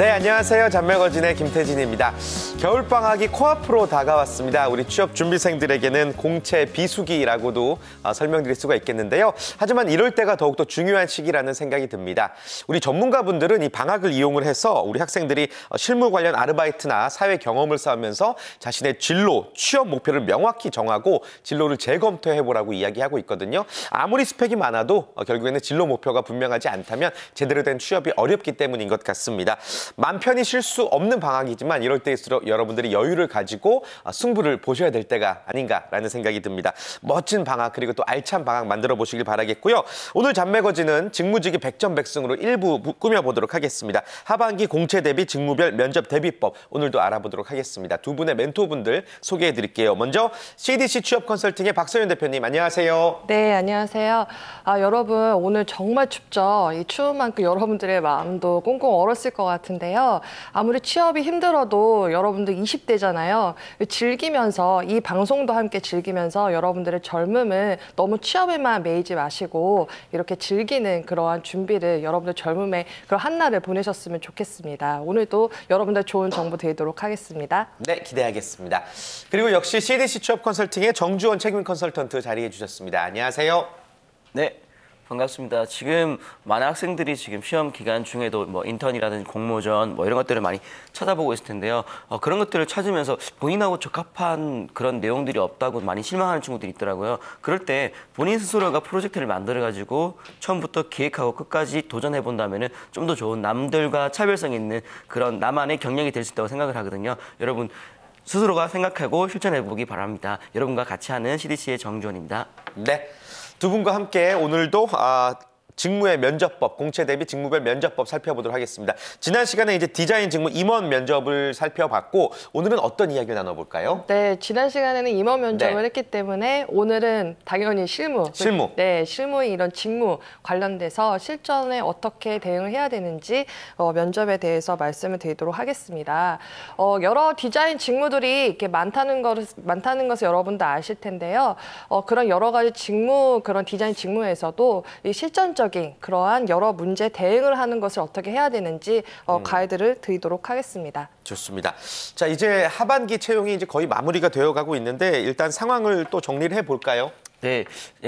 네, 안녕하세요. 잔매거진의 김태진입니다. 겨울방학이 코앞으로 다가왔습니다. 우리 취업 준비생들에게는 공채 비수기라고도 설명드릴 수가 있겠는데요. 하지만 이럴 때가 더욱더 중요한 시기라는 생각이 듭니다. 우리 전문가분들은 이 방학을 이용을 해서 우리 학생들이 실무 관련 아르바이트나 사회 경험을 쌓으면서 자신의 진로, 취업 목표를 명확히 정하고 진로를 재검토해보라고 이야기하고 있거든요. 아무리 스펙이 많아도 결국에는 진로 목표가 분명하지 않다면 제대로 된 취업이 어렵기 때문인 것 같습니다. 맘 편히 쉴 수 없는 방학이지만 이럴 때일수록 여러분들이 여유를 가지고 승부를 보셔야 될 때가 아닌가라는 생각이 듭니다. 멋진 방학 그리고 또 알찬 방학 만들어 보시길 바라겠고요. 오늘 잔매거진은 직무직위 백전백승으로 일부 꾸며보도록 하겠습니다. 하반기 공채 대비 직무별 면접 대비법 오늘도 알아보도록 하겠습니다. 두 분의 멘토분들 소개해 드릴게요. 먼저 CDC 취업 컨설팅의 박서연 대표님 안녕하세요. 네, 안녕하세요. 여러분 오늘 정말 춥죠. 이 추운 만큼 여러분들의 마음도 꽁꽁 얼었을 것 같은데요. 아무리 취업이 힘들어도 여러분들 20대잖아요. 즐기면서 이 방송도 함께 즐기면서 여러분들의 젊음을 너무 취업에만 매이지 마시고 이렇게 즐기는 그러한 준비를 여러분들 젊음의 그런 한날을 보내셨으면 좋겠습니다. 오늘도 여러분들 좋은 정보 드리도록 하겠습니다. 네, 기대하겠습니다. 그리고 역시 CDC 취업 컨설팅의 정주원 책임 컨설턴트 자리해 주셨습니다. 안녕하세요. 네. 반갑습니다. 지금 많은 학생들이 지금 시험 기간 중에도 뭐 인턴이라든지 공모전 뭐 이런 것들을 많이 찾아보고 있을 텐데요. 그런 것들을 찾으면서 본인하고 적합한 그런 내용들이 없다고 많이 실망하는 친구들이 있더라고요. 그럴 때 본인 스스로가 프로젝트를 만들어가지고 처음부터 기획하고 끝까지 도전해본다면 좀 더 좋은 남들과 차별성 있는 그런 나만의 경력이 될 수 있다고 생각을 하거든요. 여러분 스스로가 생각하고 실천해보기 바랍니다. 여러분과 같이 하는 CDC의 정주원입니다. 네. 두 분과 함께 오늘도 직무의 면접법, 공채 대비 직무별 면접법 살펴보도록 하겠습니다. 지난 시간에 이제 디자인 직무 임원 면접을 살펴봤고 오늘은 어떤 이야기를 나눠볼까요? 네, 지난 시간에는 임원 면접을 했기 때문에 오늘은 당연히 실무. 네, 실무의 이런 직무 관련돼서 실전에 어떻게 대응을 해야 되는지 면접에 대해서 말씀을 드리도록 하겠습니다. 여러 디자인 직무들이 이렇게 많다는 것을 여러분도 아실 텐데요. 그런 여러 가지 직무, 그런 디자인 직무에서도 이 실전적 그러한 여러 문제 대응을 하는 것을 어떻게 해야 되는지 가이드를 드리도록 하겠습니다. 좋습니다. 자, 이제 하반기 채용이 이제 거의 마무리가 되어가고 있는데 일단 상황을 또 정리를 해볼까요? 네,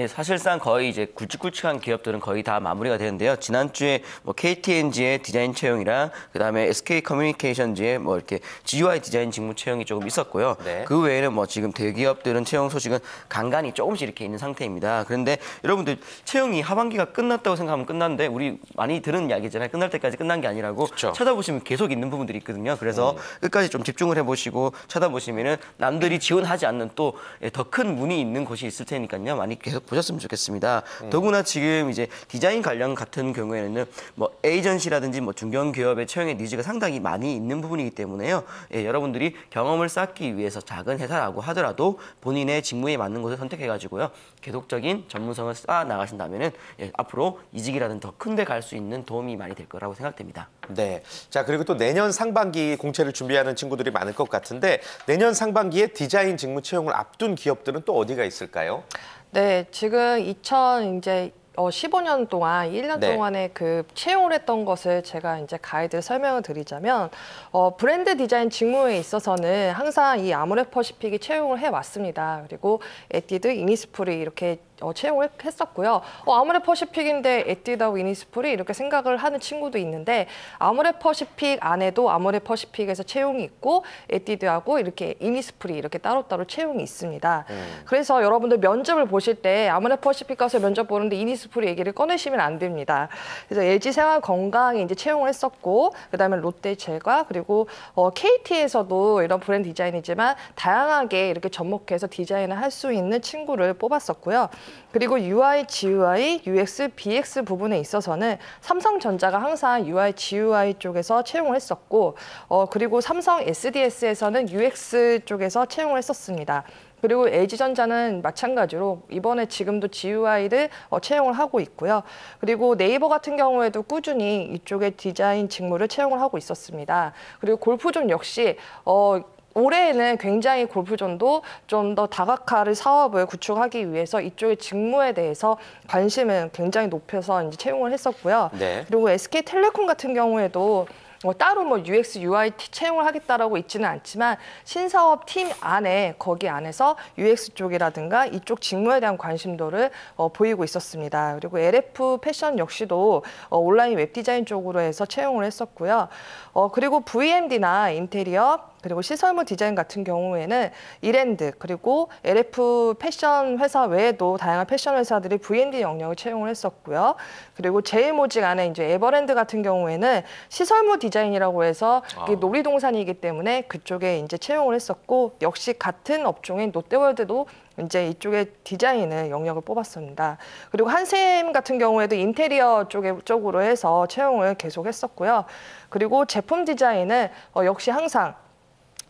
사실상 거의 이제 굵직굵직한 기업들은 거의 다 마무리가 되는데요. 지난주에 뭐 KTNG의 디자인 채용이랑 그다음에 SK 커뮤니케이션즈의 뭐 이렇게 GUI 디자인 직무 채용이 조금 있었고요. 네. 그 외에는 뭐 지금 대기업들은 채용 소식은 간간히 조금씩 이렇게 있는 상태입니다. 그런데 여러분들 채용이 하반기가 끝났다고 생각하면 끝났는데 우리 많이 들은 이야기잖아요. 끝날 때까지 끝난 게 아니라고. 그쵸. 찾아보시면 계속 있는 부분들이 있거든요. 그래서 끝까지 좀 집중을 해보시고 찾아보시면은 남들이 지원하지 않는 또 더 큰 문이 있는 곳이 있을 테니까요. 많이 계속 보셨으면 좋겠습니다. 더구나 지금 이제 디자인 관련 같은 경우에는 뭐 에이전시라든지 뭐 중견기업의 채용의 니즈가 상당히 많이 있는 부분이기 때문에요. 여러분들이 경험을 쌓기 위해서 작은 회사라고 하더라도 본인의 직무에 맞는 곳을 선택해가지고요. 계속적인 전문성을 쌓아 나가신다면은 앞으로 이직이라든지 더 큰 데 갈 수 있는 도움이 많이 될 거라고 생각됩니다. 네. 자, 그리고 또 내년 상반기 공채를 준비하는 친구들이 많을 것 같은데 내년 상반기에 디자인 직무 채용을 앞둔 기업들은 또 어디가 있을까요? 네, 지금 15년 동안, 1년 동안에 그 채용을 했던 것을 제가 이제 가이드 설명을 드리자면, 브랜드 디자인 직무에 있어서는 항상 이 아모레퍼시픽이 채용을 해왔습니다. 그리고 에뛰드, 이니스프리 이렇게 채용을 했었고요. 아모레퍼시픽인데 에뛰드하고 이니스프리 이렇게 생각을 하는 친구도 있는데 아모레퍼시픽 안에도 아모레퍼시픽에서 채용이 있고 에뛰드하고 이렇게 이니스프리 이렇게 따로따로 채용이 있습니다. 그래서 여러분들 면접을 보실 때 아모레퍼시픽 가서 면접 보는데 이니스프리 얘기를 꺼내시면 안 됩니다. 그래서 LG생활건강에 이제 채용을 했었고 그다음에 롯데제과 그리고 KT에서도 이런 브랜드 디자인이지만 다양하게 이렇게 접목해서 디자인을 할 수 있는 친구를 뽑았었고요. 그리고 UI, GUI, UX, BX 부분에 있어서는 삼성전자가 항상 UI, GUI 쪽에서 채용을 했었고 그리고 삼성 SDS에서는 UX 쪽에서 채용을 했었습니다. 그리고 LG전자는 마찬가지로 이번에 지금도 GUI를 채용을 하고 있고요. 그리고 네이버 같은 경우에도 꾸준히 이쪽에 디자인 직무를 채용을 하고 있었습니다. 그리고 골프존 역시 올해에는 굉장히 골프존도 좀 더 다각화를 사업을 구축하기 위해서 이쪽의 직무에 대해서 관심을 굉장히 높여서 이제 채용을 했었고요. 네. 그리고 SK텔레콤 같은 경우에도 따로 뭐 UX, UI 채용을 하겠다라고 있지는 않지만 신사업 팀 안에 거기 안에서 UX 쪽이라든가 이쪽 직무에 대한 관심도를 보이고 있었습니다. 그리고 LF 패션 역시도 온라인 웹 디자인 쪽으로 해서 채용을 했었고요. 그리고 VMD나 인테리어 그리고 시설물 디자인 같은 경우에는 이랜드 그리고 LF 패션 회사 외에도 다양한 패션 회사들이 VMD 영역을 채용을 했었고요. 그리고 제일모직 안에 이제 에버랜드 같은 경우에는 시설물 디자인이라고 해서 이게 놀이동산이기 때문에 그쪽에 이제 채용을 했었고 역시 같은 업종인 롯데월드도 이제 이쪽에 디자인을 영역을 뽑았습니다. 그리고 한샘 같은 경우에도 인테리어 쪽으로 해서 채용을 계속했었고요. 그리고 제품 디자인은 역시 항상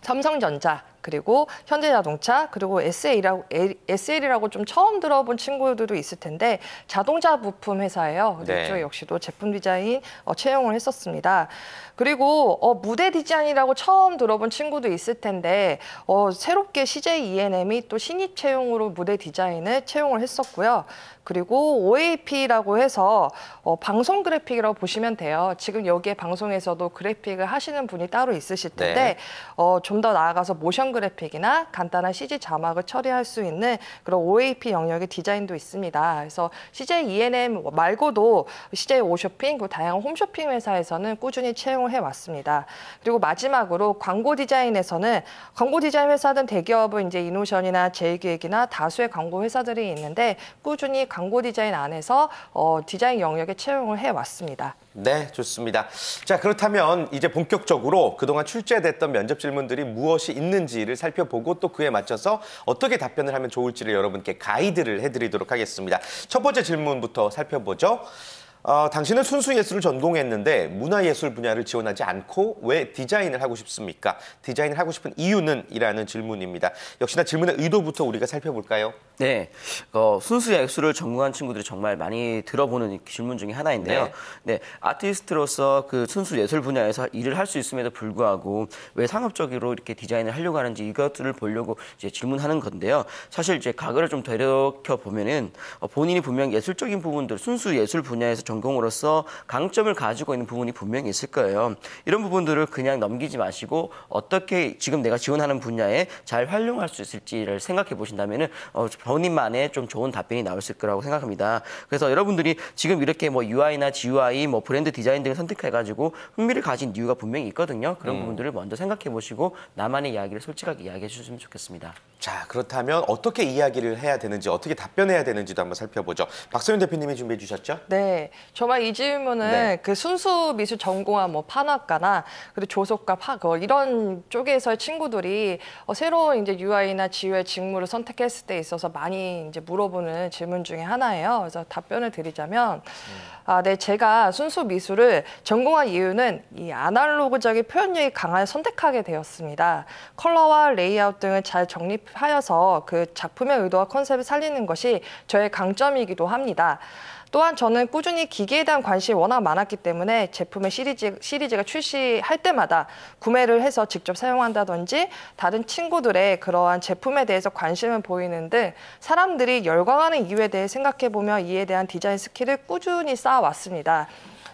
삼성전자 그리고 현대자동차 그리고 SL이라고 좀 처음 들어본 친구들도 있을 텐데 자동차 부품 회사예요. 네. 이쪽 역시도 제품 디자인 채용을 했었습니다. 그리고 무대 디자인이라고 처음 들어본 친구도 있을 텐데 새롭게 CJ E&M이 또 신입 채용으로 무대 디자인을 채용을 했었고요. 그리고 OAP라고 해서 방송 그래픽이라고 보시면 돼요. 지금 여기에 방송에서도 그래픽을 하시는 분이 따로 있으실 텐데 좀 더 나아가서 모션 그래픽이나 간단한 CG 자막을 처리할 수 있는 그런 OAP 영역의 디자인도 있습니다. 그래서 CJ E&M 말고도 CJ 오쇼핑, 그리고 다양한 홈쇼핑 회사에서는 꾸준히 채용을 해왔습니다. 그리고 마지막으로 광고 디자인에서는 광고 디자인 회사든 대기업은 이제 이노션이나 제일기획이나 다수의 광고 회사들이 있는데 꾸준히 광고 디자인 안에서 디자인 영역에 채용을 해왔습니다. 네, 좋습니다. 자, 그렇다면 이제 본격적으로 그동안 출제됐던 면접 질문들이 무엇이 있는지를 살펴보고 또 그에 맞춰서 어떻게 답변을 하면 좋을지를 여러분께 가이드를 해드리도록 하겠습니다. 첫 번째 질문부터 살펴보죠. 당신은 순수 예술을 전공했는데 문화예술 분야를 지원하지 않고 왜 디자인을 하고 싶습니까? 디자인을 하고 싶은 이유는? 이라는 질문입니다. 역시나 질문의 의도부터 우리가 살펴볼까요? 네, 순수 예술을 전공한 친구들이 정말 많이 들어보는 질문 중에 하나인데요. 네, 아티스트로서 그 순수 예술 분야에서 일을 할 수 있음에도 불구하고 왜 상업적으로 이렇게 디자인을 하려고 하는지 이것들을 보려고 이제 질문하는 건데요. 사실 이제 과거를 좀 되돌이켜 보면은 본인이 분명 예술적인 부분들, 순수 예술 분야에서 전공으로서 강점을 가지고 있는 부분이 분명히 있을 거예요. 이런 부분들을 그냥 넘기지 마시고 어떻게 지금 내가 지원하는 분야에 잘 활용할 수 있을지를 생각해 보신다면은 본인만의 좀 좋은 답변이 나왔을 거라고 생각합니다. 그래서 여러분들이 지금 이렇게 뭐 UI나 GUI, 뭐 브랜드 디자인 등을 선택해가지고 흥미를 가진 이유가 분명히 있거든요. 그런 부분들을 먼저 생각해 보시고 나만의 이야기를 솔직하게 이야기해 주셨으면 좋겠습니다. 자, 그렇다면 어떻게 이야기를 해야 되는지, 어떻게 답변해야 되는지도 한번 살펴보죠. 박소연 대표님이 준비해 주셨죠? 네, 정말 이 질문은 그 순수 미술 전공한 뭐 판학과나 그리고 조속과 이런 쪽에서의 친구들이 새로운 이제 UI나 GUI 직무를 선택했을 때 있어서 많이 이제 물어보는 질문 중에 하나예요. 그래서 답변을 드리자면, 네, 제가 순수 미술을 전공한 이유는 이 아날로그적인 표현력이 강한 선택하게 되었습니다. 컬러와 레이아웃 등을 잘 정립하여서 그 작품의 의도와 컨셉을 살리는 것이 저의 강점이기도 합니다. 또한 저는 꾸준히 기계에 대한 관심이 워낙 많았기 때문에 제품의 시리즈가 출시할 때마다 구매를 해서 직접 사용한다든지 다른 친구들의 그러한 제품에 대해서 관심을 보이는 등 사람들이 열광하는 이유에 대해 생각해보며 이에 대한 디자인 스킬을 꾸준히 쌓아왔습니다.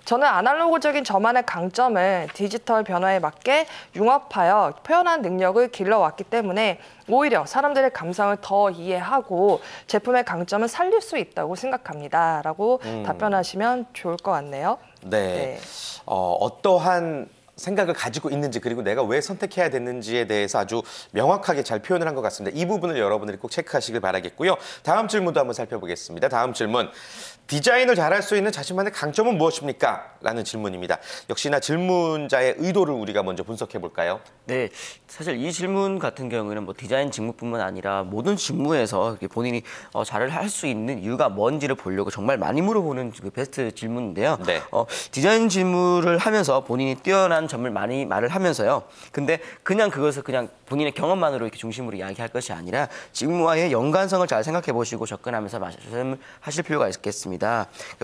저는 아날로그적인 저만의 강점을 디지털 변화에 맞게 융합하여 표현하는 능력을 길러왔기 때문에 오히려 사람들의 감상을 더 이해하고 제품의 강점을 살릴 수 있다고 생각합니다. 라고 답변하시면 좋을 것 같네요. 네. 어떠한 생각을 가지고 있는지 그리고 내가 왜 선택해야 됐는지에 대해서 아주 명확하게 잘 표현을 한 것 같습니다. 이 부분을 여러분들이 꼭 체크하시길 바라겠고요. 다음 질문도 한번 살펴보겠습니다. 다음 질문. 디자인을 잘할 수 있는 자신만의 강점은 무엇입니까? 라는 질문입니다. 역시나 질문자의 의도를 우리가 먼저 분석해 볼까요? 네, 사실 이 질문 같은 경우에는 뭐 디자인 직무뿐만 아니라 모든 직무에서 본인이 잘을 할 수 있는 이유가 뭔지를 보려고 정말 많이 물어보는 그 베스트 질문인데요. 네. 디자인 직무를 하면서 본인이 뛰어난 점을 많이 말을 하면서요. 근데 그냥 그것을 그냥 본인의 경험만으로 이렇게 중심으로 이야기할 것이 아니라 직무와의 연관성을 잘 생각해 보시고 접근하면서 말씀하실 필요가 있겠습니다.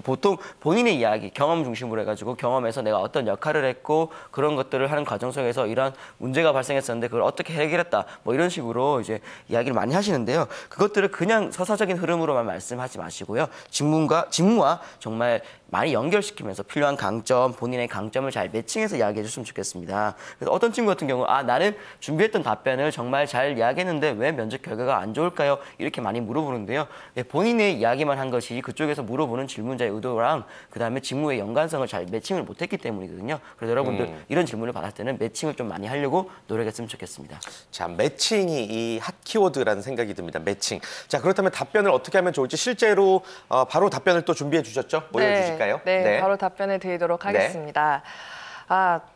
보통 본인의 이야기, 경험 중심으로 해가지고 경험에서 내가 어떤 역할을 했고 그런 것들을 하는 과정 속에서 이런 문제가 발생했었는데 그걸 어떻게 해결했다 뭐 이런 식으로 이제 이야기를 많이 하시는데요. 그것들을 그냥 서사적인 흐름으로만 말씀하지 마시고요. 직무와 정말 많이 연결시키면서 필요한 강점, 본인의 강점을 잘 매칭해서 이야기해 해줬으면 좋겠습니다. 그래서 어떤 친구 같은 경우 나는 준비했던 답변을 정말 잘 이야기했는데 왜 면접 결과가 안 좋을까요? 이렇게 많이 물어보는데요. 본인의 이야기만 한 것이 그쪽에서 물어보는 질문자의 의도랑 그다음에 직무의 연관성을 잘 매칭을 못했기 때문이거든요. 그래서 여러분들 이런 질문을 받았을 때는 매칭을 좀 많이 하려고 노력했으면 좋겠습니다. 자, 매칭이 이 핫 키워드라는 생각이 듭니다. 매칭. 자, 그렇다면 답변을 어떻게 하면 좋을지 실제로 바로 답변을 또 준비해 주셨죠? 보여주실까요? 네, 바로 답변을 드리도록 하겠습니다.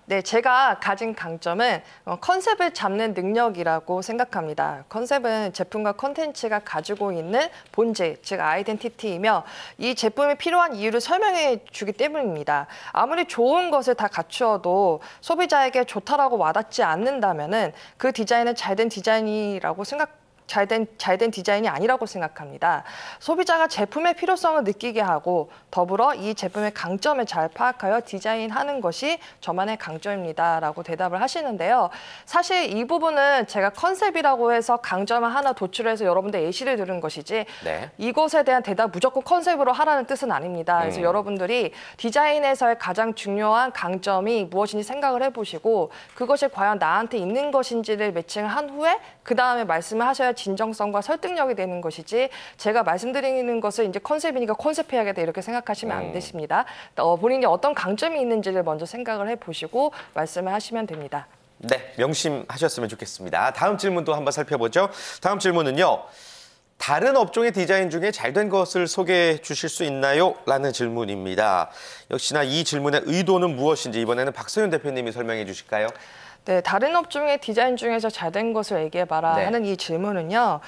네, 제가 가진 강점은 컨셉을 잡는 능력이라고 생각합니다. 컨셉은 제품과 콘텐츠가 가지고 있는 본질, 즉 아이덴티티이며 이 제품이 필요한 이유를 설명해 주기 때문입니다. 아무리 좋은 것을 다 갖추어도 소비자에게 좋다라고 와닿지 않는다면은 그 디자인은 잘된 디자인이라고 잘된 디자인이 아니라고 생각합니다. 소비자가 제품의 필요성을 느끼게 하고 더불어 이 제품의 강점을 잘 파악하여 디자인하는 것이 저만의 강점입니다라고 대답을 하시는데요. 사실 이 부분은 제가 컨셉이라고 해서 강점을 하나 도출해서 여러분들 예시를 들은 것이지 이것에 대한 대답 무조건 컨셉으로 하라는 뜻은 아닙니다. 그래서 여러분들이 디자인에서의 가장 중요한 강점이 무엇인지 생각을 해보시고 그것이 과연 나한테 있는 것인지를 매칭을 한 후에 그 다음에 말씀을 하셔야 진정성과 설득력이 되는 것이지 제가 말씀드리는 것을 이제 컨셉이니까 컨셉해야겠다 이렇게 생각하시면 안 되십니다. 본인이 어떤 강점이 있는지를 먼저 생각을 해보시고 말씀을 하시면 됩니다. 네, 명심하셨으면 좋겠습니다. 다음 질문도 한번 살펴보죠. 다음 질문은요. 다른 업종의 디자인 중에 잘된 것을 소개해 주실 수 있나요? 라는 질문입니다. 역시나 이 질문의 의도는 무엇인지 이번에는 박서윤 대표님이 설명해 주실까요? 네, 다른 업종의 디자인 중에서 잘된 것을 얘기해봐라 하는 이 질문은요.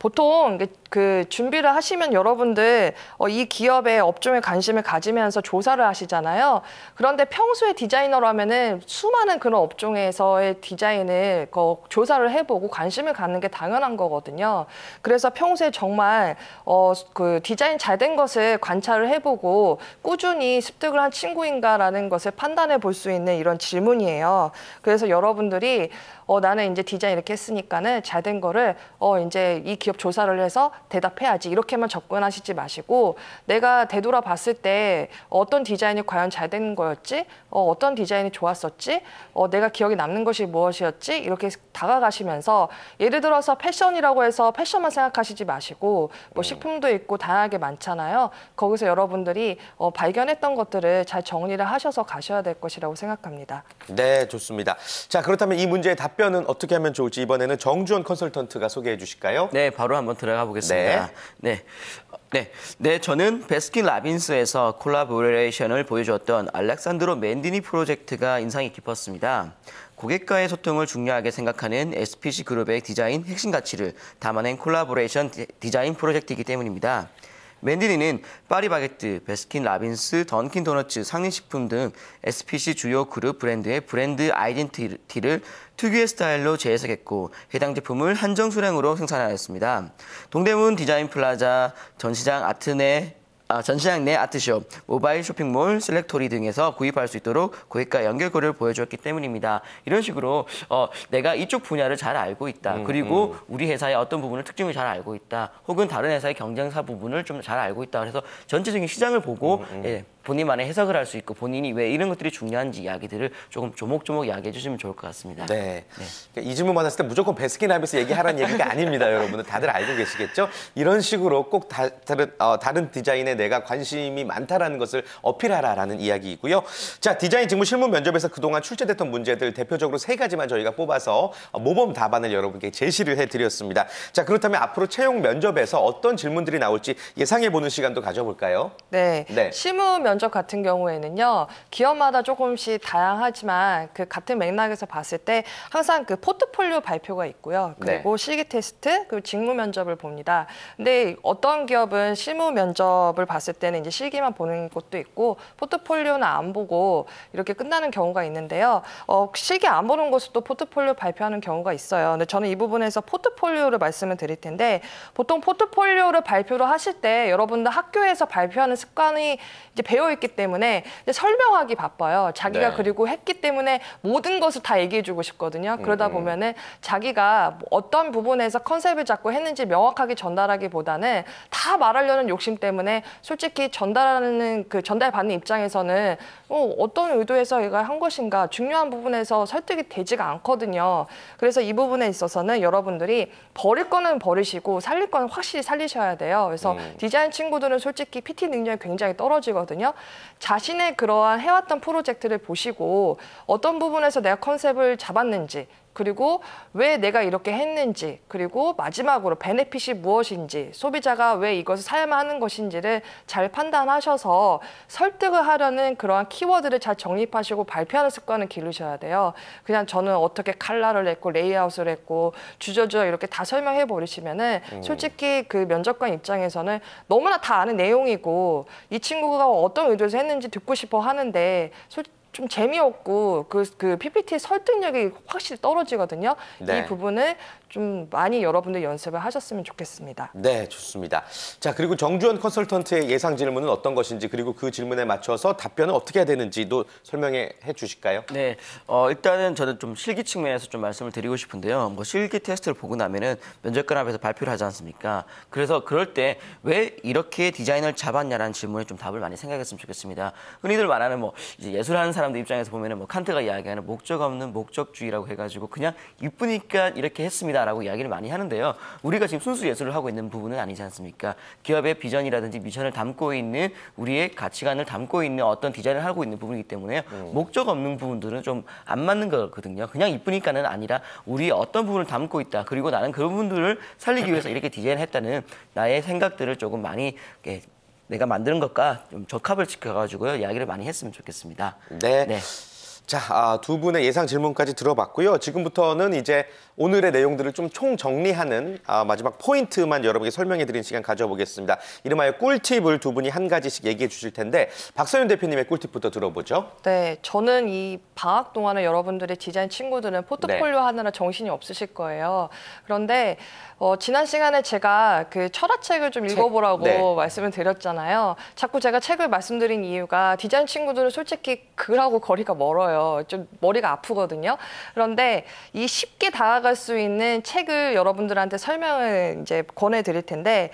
보통 그 준비를 하시면 여러분들 이 기업의 업종에 관심을 가지면서 조사를 하시잖아요. 그런데 평소에 디자이너라면은 수많은 그런 업종에서의 디자인을 조사를 해보고 관심을 갖는 게 당연한 거거든요. 그래서 평소에 정말 그 디자인 잘된 것을 관찰을 해보고 꾸준히 습득을 한 친구인가라는 것을 판단해 볼 수 있는 이런 질문이에요. 그래서 여러분들이 나는 이제 디자인 이렇게 했으니까는 잘된 거를 이제 이 기업 조사를 해서 대답해야지 이렇게만 접근하시지 마시고 내가 되돌아봤을 때 어떤 디자인이 과연 잘된 거였지? 어떤 디자인이 좋았었지? 내가 기억에 남는 것이 무엇이었지? 이렇게 다가가시면서 예를 들어서 패션이라고 해서 패션만 생각하시지 마시고 뭐 식품도 있고 다양하게 많잖아요. 거기서 여러분들이 발견했던 것들을 잘 정리를 하셔서 가셔야 될 것이라고 생각합니다. 네, 좋습니다. 자, 그렇다면 이 문제의 답변은 어떻게 하면 좋을지 이번에는 정주원 컨설턴트가 소개해 주실까요? 네, 바로 한번 들어가 보겠습니다. 저는 베스킨 라빈스에서 콜라보레이션을 보여주었던 알렉산드로 맨디니 프로젝트가 인상이 깊었습니다. 고객과의 소통을 중요하게 생각하는 SPC 그룹의 디자인 핵심 가치를 담아낸 콜라보레이션 디자인 프로젝트이기 때문입니다. 맨디니는 파리바게뜨, 베스킨 라빈스, 던킨 도너츠, 상인식품 등 SPC 주요 그룹 브랜드의 브랜드 아이덴티티를 특유의 스타일로 재해석했고 해당 제품을 한정 수량으로 생산하였습니다. 동대문 디자인 플라자, 전시장 내 아트숍, 모바일 쇼핑몰, 셀렉토리 등에서 구입할 수 있도록 고객과 연결고리를 보여주었기 때문입니다. 이런 식으로 내가 이쪽 분야를 잘 알고 있다. 그리고 우리 회사의 어떤 부분을 특징을 잘 알고 있다. 혹은 다른 회사의 경쟁사 부분을 좀 잘 알고 있다. 그래서 전체적인 시장을 보고 본인만의 해석을 할 수 있고 본인이 왜 이런 것들이 중요한지 이야기들을 조금 조목조목 이야기해 주시면 좋을 것 같습니다. 네. 이 질문 받았을 때 무조건 베스킨 라빈스 얘기하라는 얘기가 아닙니다, 여러분들. 다들 알고 계시겠죠? 이런 식으로 꼭 다른 디자인에 내가 관심이 많다라는 것을 어필하라라는 이야기이고요. 자, 디자인 직무 실무 면접에서 그동안 출제됐던 문제들 대표적으로 3가지만 저희가 뽑아서 모범 답안을 여러분께 제시를 해드렸습니다. 자, 그렇다면 앞으로 채용 면접에서 어떤 질문들이 나올지 예상해보는 시간도 가져볼까요? 네. 실무 면접 같은 경우에는요, 기업마다 조금씩 다양하지만 그 같은 맥락에서 봤을 때 항상 그 포트폴리오 발표가 있고요. 그리고 실기 테스트, 그리고 직무 면접을 봅니다. 근데 어떤 기업은 실무 면접을 봤을 때는 이제 실기만 보는 곳도 있고 포트폴리오는 안 보고 이렇게 끝나는 경우가 있는데요. 실기 안 보는 곳은 또 포트폴리오 발표하는 경우가 있어요. 근데 저는 이 부분에서 포트폴리오를 말씀을 드릴 텐데 보통 포트폴리오를 발표를 하실 때 여러분들 학교에서 발표하는 습관이 이제 배워있기 때문에 이제 설명하기 바빠요. 자기가 그리고 했기 때문에 모든 것을 다 얘기해주고 싶거든요. 그러다 보면은 자기가 어떤 부분에서 컨셉을 잡고 했는지 명확하게 전달하기보다는 다 말하려는 욕심 때문에 솔직히 전달받는 입장에서는 어떤 의도에서 이걸 한 것인가 중요한 부분에서 설득이 되지가 않거든요. 그래서 이 부분에 있어서는 여러분들이 버릴 거는 버리시고 살릴 거는 확실히 살리셔야 돼요. 그래서 디자인 친구들은 솔직히 PT 능력이 굉장히 떨어지거든요. 자신의 그러한 해왔던 프로젝트를 보시고 어떤 부분에서 내가 컨셉을 잡았는지, 그리고 왜 내가 이렇게 했는지, 그리고 마지막으로 베네핏이 무엇인지, 소비자가 왜 이것을 사야만 하는 것인지를 잘 판단하셔서 설득을 하려는 그러한 키워드를 잘 정립하시고 발표하는 습관을 기르셔야 돼요. 그냥 저는 어떻게 컬러를 했고 레이아웃을 했고 주저주저 이렇게 다 설명해 버리시면은 솔직히 그 면접관 입장에서는 너무나 다 아는 내용이고 이 친구가 어떤 의도에서 했는지 듣고 싶어 하는데 좀 재미없고 그 PPT 설득력이 확실히 떨어지거든요. 네. 이 부분을 좀 많이 여러분들 연습을 하셨으면 좋겠습니다. 네, 좋습니다. 자, 그리고 정주원 컨설턴트의 예상 질문은 어떤 것인지, 그리고 그 질문에 맞춰서 답변을 어떻게 해야 되는지도 설명해 주실까요? 네, 일단은 저는 좀 실기 측면에서 좀 말씀을 드리고 싶은데요. 뭐 실기 테스트를 보고 나면은 면접관 앞에서 발표를 하지 않습니까? 그래서 그럴 때 왜 이렇게 디자인을 잡았냐라는 질문에 좀 답을 많이 생각했으면 좋겠습니다. 흔히들 말하는 뭐 이제 예술하는 사람들 입장에서 보면은 뭐 칸트가 이야기하는 목적 없는 목적주의라고 해가지고 그냥 이쁘니까 이렇게 했습니다라고 이야기를 많이 하는데요. 우리가 지금 순수 예술을 하고 있는 부분은 아니지 않습니까? 기업의 비전이라든지 미션을 담고 있는 우리의 가치관을 담고 있는 어떤 디자인을 하고 있는 부분이기 때문에 목적 없는 부분들은 좀 안 맞는 거거든요. 그냥 이쁘니까는 아니라 우리의 어떤 부분을 담고 있다. 그리고 나는 그 부분들을 살리기 위해서 이렇게 디자인했다는 나의 생각들을 조금 많이 내가 만드는 것과 좀 적합을 지켜가지고요. 이야기를 많이 했으면 좋겠습니다. 네. 네. 자, 두 분의 예상 질문까지 들어봤고요. 지금부터는 이제 오늘의 내용들을 좀 총정리하는 마지막 포인트만 여러분께 설명해드리는 시간 가져보겠습니다. 이름하여 꿀팁을 두 분이 한 가지씩 얘기해 주실 텐데 박서윤 대표님의 꿀팁부터 들어보죠. 네, 저는 이 방학 동안에 여러분들의 디자인 친구들은 포트폴리오 하느라 정신이 없으실 거예요. 그런데 지난 시간에 제가 그 철학책을 좀 읽어보라고 말씀을 드렸잖아요. 자꾸 제가 책을 말씀드린 이유가 디자인 친구들은 솔직히 글하고 거리가 멀어요. 좀 머리가 아프거든요. 그런데 이 쉽게 다가갈 수 있는 책을 여러분들한테 설명을 이제 권해드릴 텐데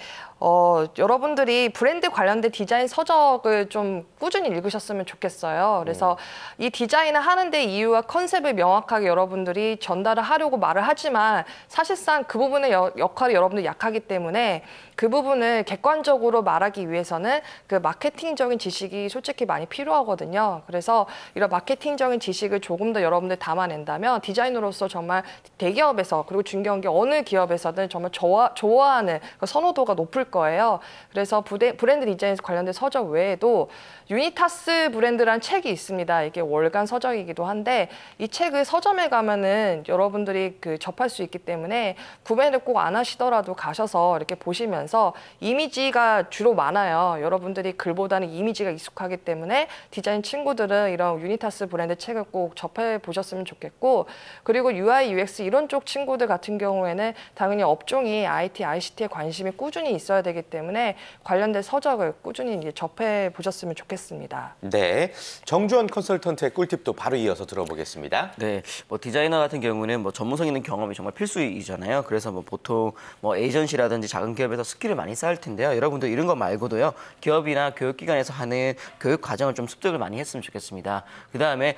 여러분들이 브랜드 관련된 디자인 서적을 좀 꾸준히 읽으셨으면 좋겠어요. 그래서 이 디자인을 하는데 이유와 컨셉을 명확하게 여러분들이 전달을 하려고 말을 하지만 사실상 그 부분의 역할이 여러분들이 약하기 때문에 그 부분을 객관적으로 말하기 위해서는 그 마케팅적인 지식이 솔직히 많이 필요하거든요. 그래서 이런 마케팅적인 지식을 조금 더 여러분들 담아낸다면 디자이너로서 정말 대기업에서 그리고 중견기업 어느 기업에서든 정말 좋아하는 그 선호도가 높을 거예요. 그래서 브랜드 디자인 관련된 서적 외에도 유니타스 브랜드라는 책이 있습니다. 이게 월간 서적이기도 한데 이 책을 서점에 가면은 여러분들이 접할 수 있기 때문에 구매를 꼭 안 하시더라도 가셔서 이렇게 보시면서 이미지가 주로 많아요. 여러분들이 글보다는 이미지가 익숙하기 때문에 디자인 친구들은 이런 유니타스 브랜드 책을 꼭 접해 보셨으면 좋겠고, 그리고 UI, UX 이런 쪽 친구들 같은 경우에는 당연히 업종이 IT, ICT에 관심이 꾸준히 있어야 되기 때문에 관련된 서적을 꾸준히 이제 접해 보셨으면 좋겠습니다. 네, 정주원 컨설턴트의 꿀팁도 바로 이어서 들어보겠습니다. 네, 뭐 디자이너 같은 경우는 뭐 전문성 있는 경험이 정말 필수이잖아요. 그래서 뭐 보통 뭐 에이전시라든지 작은 기업에서 스킬을 많이 쌓을 텐데요. 여러분들 이런 거 말고도요, 기업이나 교육기관에서 하는 교육 과정을 좀 습득을 많이 했으면 좋겠습니다. 그 다음에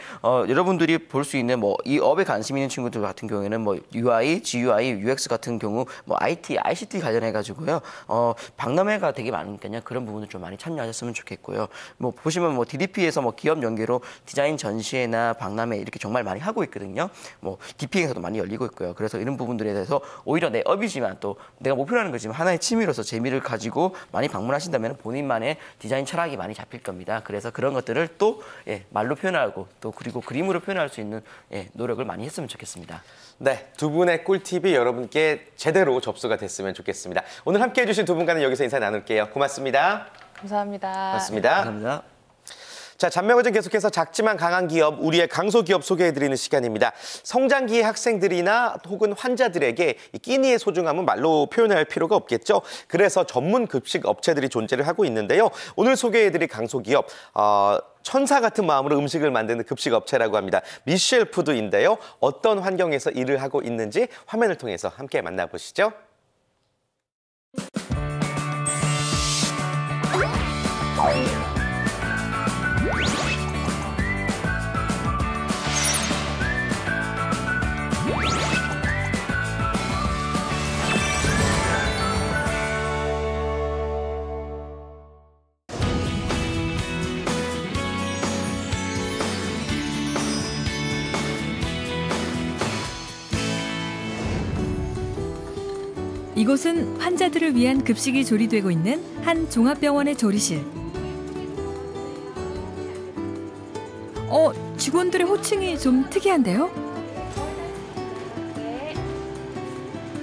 여러분들이 볼 수 있는 뭐 이 업에 관심 있는 친구들 같은 경우에는 뭐 UI, GUI, UX 같은 경우 뭐 IT, ICT 관련해 가지고요. 박람회가 되게 많으니까요. 그런 부분을 좀 많이 참여하셨으면 좋겠고요. 뭐 보시면 뭐 DDP에서 뭐 기업 연계로 디자인 전시회나 박람회 이렇게 정말 많이 하고 있거든요. 뭐 DP에서도 많이 열리고 있고요. 그래서 이런 부분들에 대해서 오히려 내 업이지만 또 내가 목표라는 거지만 하나의 취미로서 재미를 가지고 많이 방문하신다면 본인만의 디자인 철학이 많이 잡힐 겁니다. 그래서 그런 것들을 또 말로 표현하고 또 그리고 그림으로 표현할 수 있는 노력을 많이 했으면 좋겠습니다. 네, 두 분의 꿀팁이 여러분께 제대로 접수가 됐으면 좋겠습니다. 오늘 함께해 주신 두 분과는 여기서 인사 나눌게요. 고맙습니다. 감사합니다. 고맙습니다. 감사합니다. 자, 잔명어전 계속해서 작지만 강한 기업, 우리의 강소기업 소개해드리는 시간입니다. 성장기의 학생들이나 혹은 환자들에게 이 끼니의 소중함은 말로 표현할 필요가 없겠죠. 그래서 전문 급식 업체들이 존재를 하고 있는데요. 오늘 소개해드릴 강소기업, 천사 같은 마음으로 음식을 만드는 급식 업체라고 합니다. 미셸 푸드인데요. 어떤 환경에서 일을 하고 있는지 화면을 통해서 함께 만나보시죠. 이곳은 환자들을 위한 급식이 조리되고 있는 한 종합병원의 조리실. 직원들의 호칭이 좀 특이한데요?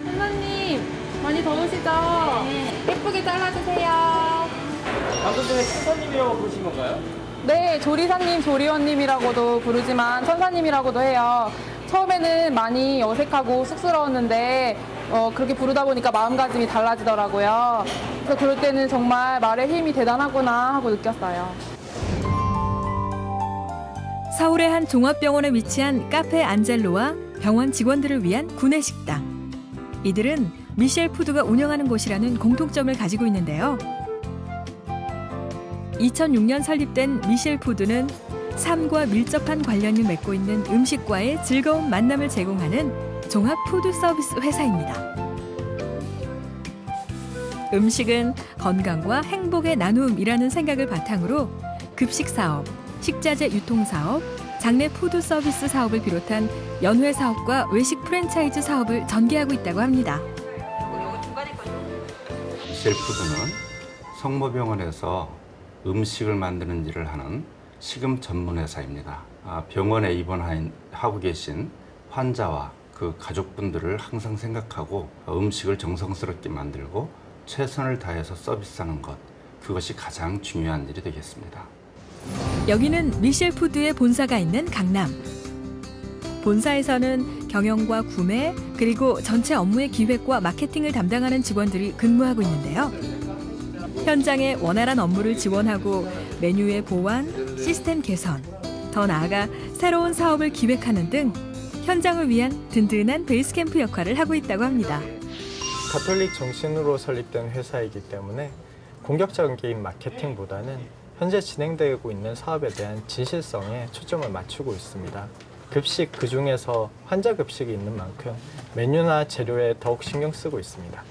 선생님, 많이 더우시죠? 네. 예쁘게 잘라주세요. 방금 전에 천사님이라고 부르신 건가요? 네, 조리사님, 조리원님이라고도 부르지만 천사님이라고도 해요. 처음에는 많이 어색하고 쑥스러웠는데 그렇게 부르다 보니까 마음가짐이 달라지더라고요. 그래서 그럴 때는 정말 말의 힘이 대단하구나 하고 느꼈어요. 서울의 한 종합병원에 위치한 카페 안젤로와 병원 직원들을 위한 구내식당. 이들은 미셸 푸드가 운영하는 곳이라는 공통점을 가지고 있는데요. 2006년 설립된 미셸 푸드는 삶과 밀접한 관련을 맺고 있는 음식과의 즐거운 만남을 제공하는 종합 푸드 서비스 회사입니다. 음식은 건강과 행복의 나눔이라는 생각을 바탕으로 급식 사업, 식자재 유통 사업, 장내 푸드 서비스 사업을 비롯한 연회 사업과 외식 프랜차이즈 사업을 전개하고 있다고 합니다. 미셸 푸드는 성모병원에서 음식을 만드는 일을 하는 식음 전문 회사입니다. 병원에 입원하고 계신 환자와 그 가족분들을 항상 생각하고 음식을 정성스럽게 만들고 최선을 다해서 서비스하는 것, 그것이 가장 중요한 일이 되겠습니다. 여기는 미셸 푸드의 본사가 있는 강남. 본사에서는 경영과 구매, 그리고 전체 업무의 기획과 마케팅을 담당하는 직원들이 근무하고 있는데요. 현장의 원활한 업무를 지원하고 메뉴의 보완, 시스템 개선, 더 나아가 새로운 사업을 기획하는 등 현장을 위한 든든한 베이스 캠프 역할을 하고 있다고 합니다. 가톨릭 정신으로 설립된 회사이기 때문에 공격적인 마케팅보다는 현재 진행되고 있는 사업에 대한 진실성에 초점을 맞추고 있습니다. 급식 그중에서 환자 급식이 있는 만큼 메뉴나 재료에 더욱 신경 쓰고 있습니다.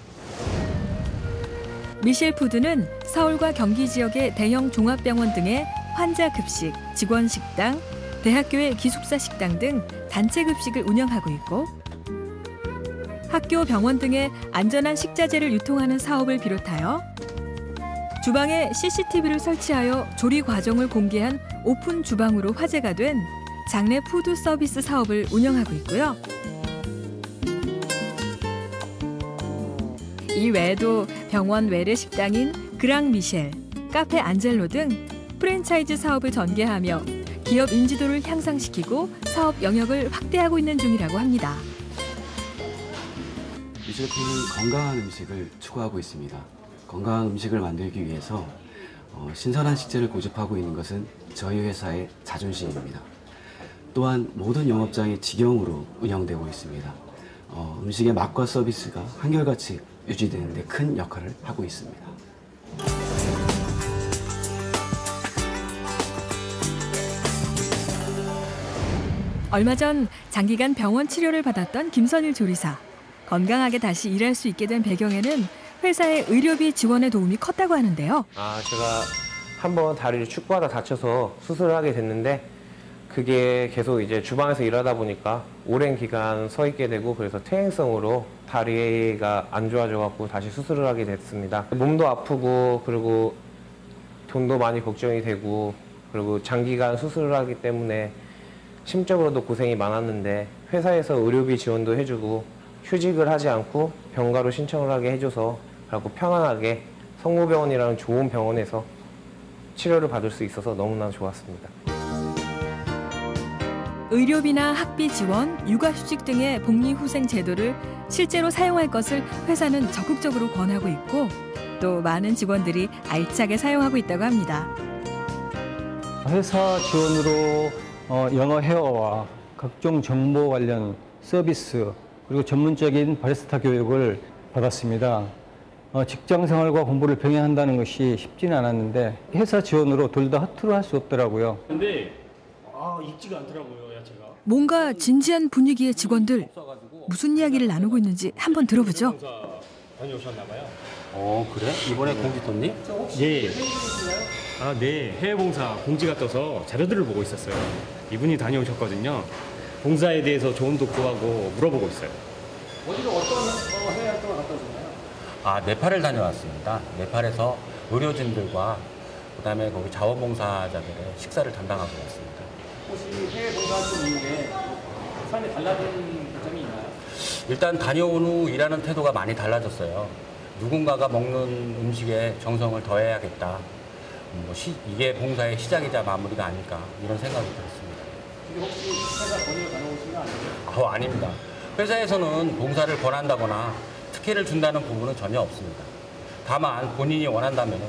미셸 푸드는 서울과 경기 지역의 대형 종합병원 등의 환자 급식, 직원 식당, 대학교의 기숙사 식당 등 단체 급식을 운영하고 있고 학교, 병원 등의 안전한 식자재를 유통하는 사업을 비롯하여 주방에 CCTV를 설치하여 조리 과정을 공개한 오픈 주방으로 화제가 된 장내 푸드 서비스 사업을 운영하고 있고요. 이 외에도 병원 외래 식당인 그랑 미셸, 카페 안젤로 등 프랜차이즈 사업을 전개하며 기업 인지도를 향상시키고 사업 영역을 확대하고 있는 중이라고 합니다. 미셸 푸드는 건강한 음식을 추구하고 있습니다. 건강한 음식을 만들기 위해서 신선한 식재를 고집하고 있는 것은 저희 회사의 자존심입니다. 또한 모든 영업장이 직영으로 운영되고 있습니다. 음식의 맛과 서비스가 한결같이 유지되는 데 큰 역할을 하고 있습니다. 얼마 전 장기간 병원 치료를 받았던 김선일 조리사. 건강하게 다시 일할 수 있게 된 배경에는 회사의 의료비 지원의 도움이 컸다고 하는데요. 제가 한번 다리를 축구하다 다쳐서 수술을 하게 됐는데 그게 계속 이제 주방에서 일하다 보니까 오랜 기간 서 있게 되고 그래서 퇴행성으로 다리가 안 좋아져갖고 다시 수술을 하게 됐습니다. 몸도 아프고 그리고 돈도 많이 걱정이 되고 그리고 장기간 수술을 하기 때문에 심적으로도 고생이 많았는데 회사에서 의료비 지원도 해주고 휴직을 하지 않고 병가로 신청을 하게 해줘서 그리고 편안하게 성모병원이라는 좋은 병원에서 치료를 받을 수 있어서 너무나 좋았습니다. 의료비나 학비 지원, 육아휴직 등의 복리후생 제도를 실제로 사용할 것을 회사는 적극적으로 권하고 있고 또 많은 직원들이 알차게 사용하고 있다고 합니다. 회사 지원으로 영어 회화와 각종 정보 관련 서비스 그리고 전문적인 바리스타 교육을 받았습니다. 직장 생활과 공부를 병행한다는 것이 쉽지는 않았는데 회사 지원으로 둘 다 허투루 할 수 없더라고요. 근데 익지가 않더라고요, 야채가. 뭔가 진지한 분위기의 직원들 무슨 이야기를 나누고 있는지 한번 들어보죠. 다녀오셨나 봐요. 그래? 이번에 공지 떴니? 예. 네. 해외봉사 공지가 떠서 자료들을 보고 있었어요. 이분이 다녀오셨거든요. 봉사에 대해서 조언도 구하고 물어보고 있어요. 어디로 어떤 해외 활동을 갔다 오셨나요? 네팔을 다녀왔습니다. 네팔에서 의료진들과 그다음에 거기 자원봉사자들의 식사를 담당하고 있습니다. 혹시 해외 봉사활동 이후에 삶이 달라진 점이 있나요? 일단 다녀온 후 일하는 태도가 많이 달라졌어요. 누군가가 먹는 음식에 정성을 더해야겠다. 이게 봉사의 시작이자 마무리가 아닐까 이런 생각이 들었습니다. 지금 혹시 회사 권유를 다녀오신 거 아니에요? 아닙니다. 회사에서는 봉사를 권한다거나 특혜를 준다는 부분은 전혀 없습니다. 다만 본인이 원한다면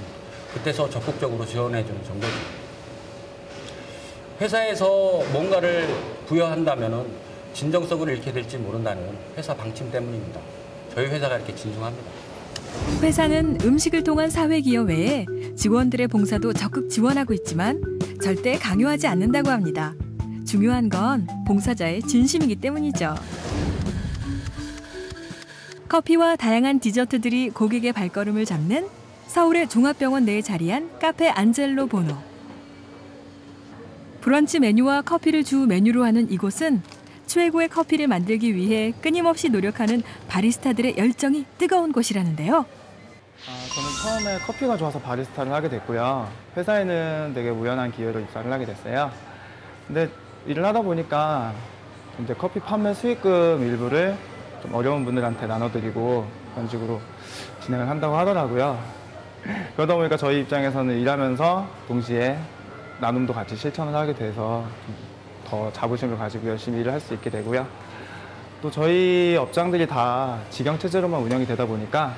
그때서 적극적으로 지원해주는 정도죠. 회사에서 뭔가를 부여한다면 진정성을 잃게 될지 모른다는 회사 방침 때문입니다. 저희 회사가 이렇게 진중합니다. 회사는 음식을 통한 사회기여 외에 직원들의 봉사도 적극 지원하고 있지만 절대 강요하지 않는다고 합니다. 중요한 건 봉사자의 진심이기 때문이죠. 커피와 다양한 디저트들이 고객의 발걸음을 잡는 서울의 종합병원 내에 자리한 카페 안젤로 보노. 브런치 메뉴와 커피를 주 메뉴로 하는 이곳은 최고의 커피를 만들기 위해 끊임없이 노력하는 바리스타들의 열정이 뜨거운 곳이라는데요. 저는 처음에 커피가 좋아서 바리스타를 하게 됐고요. 회사에는 되게 우연한 기회로 입사를 하게 됐어요. 근데 일을 하다 보니까 이제 커피 판매 수익금 일부를 좀 어려운 분들한테 나눠드리고 그런 식으로 진행을 한다고 하더라고요. 그러다 보니까 저희 입장에서는 일하면서 동시에 나눔도 같이 실천을 하게 돼서 더 자부심을 가지고 열심히 일을 할 수 있게 되고요. 또 저희 업장들이 다 직영체제로만 운영이 되다 보니까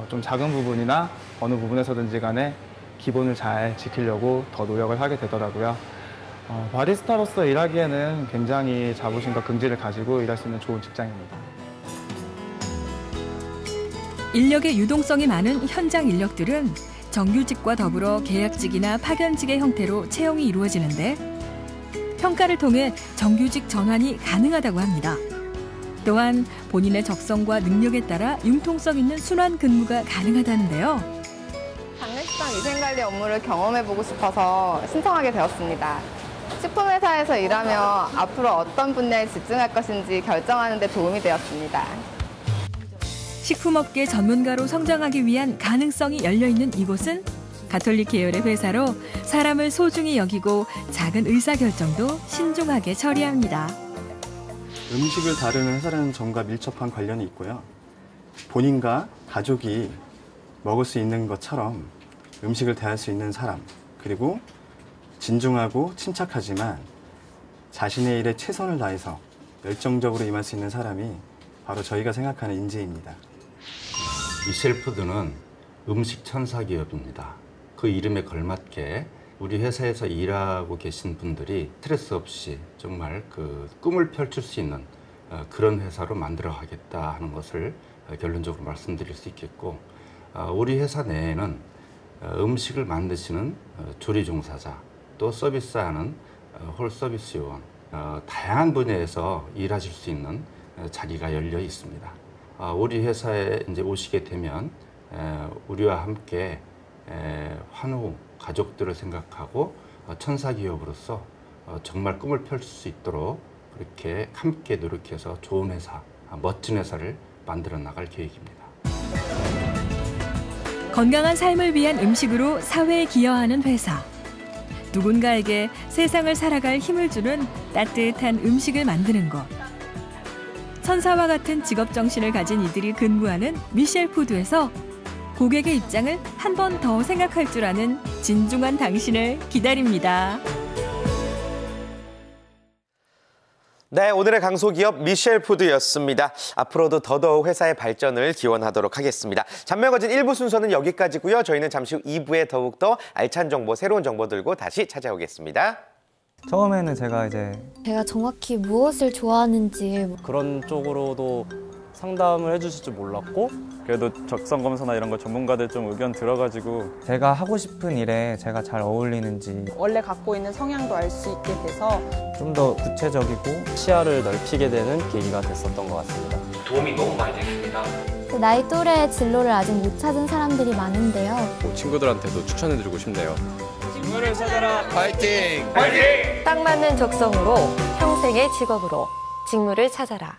좀 작은 부분이나 어느 부분에서든지 간에 기본을 잘 지키려고 더 노력을 하게 되더라고요. 바리스타로서 일하기에는 굉장히 자부심과 긍지를 가지고 일할 수 있는 좋은 직장입니다. 인력의 유동성이 많은 현장 인력들은 정규직과 더불어 계약직이나 파견직의 형태로 채용이 이루어지는데 평가를 통해 정규직 전환이 가능하다고 합니다. 또한 본인의 적성과 능력에 따라 융통성 있는 순환 근무가 가능하다는데요. 장례식장 위생관리 업무를 경험해보고 싶어서 신청하게 되었습니다. 식품회사에서 일하며 앞으로 어떤 분야에 집중할 것인지 결정하는 데 도움이 되었습니다. 식품업계 전문가로 성장하기 위한 가능성이 열려있는 이곳은 가톨릭 계열의 회사로 사람을 소중히 여기고 작은 의사결정도 신중하게 처리합니다. 음식을 다루는 회사라는 점과 밀접한 관련이 있고요. 본인과 가족이 먹을 수 있는 것처럼 음식을 대할 수 있는 사람, 그리고 진중하고 침착하지만 자신의 일에 최선을 다해서 열정적으로 임할 수 있는 사람이 바로 저희가 생각하는 인재입니다. 미셸푸드는 음식 천사 기업입니다. 그 이름에 걸맞게 우리 회사에서 일하고 계신 분들이 스트레스 없이 정말 그 꿈을 펼칠 수 있는 그런 회사로 만들어 가겠다 하는 것을 결론적으로 말씀드릴 수 있겠고, 우리 회사 내에는 음식을 만드시는 조리 종사자, 또 서비스하는 홀 서비스 요원, 다양한 분야에서 일하실 수 있는 자리가 열려 있습니다. 우리 회사에 이제 오시게 되면 우리와 함께 환우 가족들을 생각하고 천사 기업으로서 정말 꿈을 펼칠 수 있도록 그렇게 함께 노력해서 좋은 회사, 멋진 회사를 만들어 나갈 계획입니다. 건강한 삶을 위한 음식으로 사회에 기여하는 회사. 누군가에게 세상을 살아갈 힘을 주는 따뜻한 음식을 만드는 것. 천사와 같은 직업 정신을 가진 이들이 근무하는 미셸푸드에서 고객의 입장을 한 번 더 생각할 줄 아는 진중한 당신을 기다립니다. 네, 오늘의 강소기업 미셸푸드였습니다. 앞으로도 더더욱 회사의 발전을 기원하도록 하겠습니다. 잔매거진 1부 순서는 여기까지고요. 저희는 잠시 후 2부에 더욱더 알찬 정보, 새로운 정보 들고 다시 찾아오겠습니다. 처음에는 제가 정확히 무엇을 좋아하는지 그런 쪽으로도 상담을 해주실 줄 몰랐고, 그래도 적성검사나 이런 거 전문가들 좀 의견 들어가지고 제가 하고 싶은 일에 제가 잘 어울리는지, 원래 갖고 있는 성향도 알 수 있게 돼서 좀 더 구체적이고 시야를 넓히게 되는 계기가 됐었던 것 같습니다. 도움이 너무 많이 됐습니다. 나이 또래의 진로를 아직 못 찾은 사람들이 많은데요. 친구들한테도 추천해드리고 싶네요. 직무를 찾아라. 파이팅! 파이팅! 딱 맞는 적성으로 평생의 직업으로 직무를 찾아라.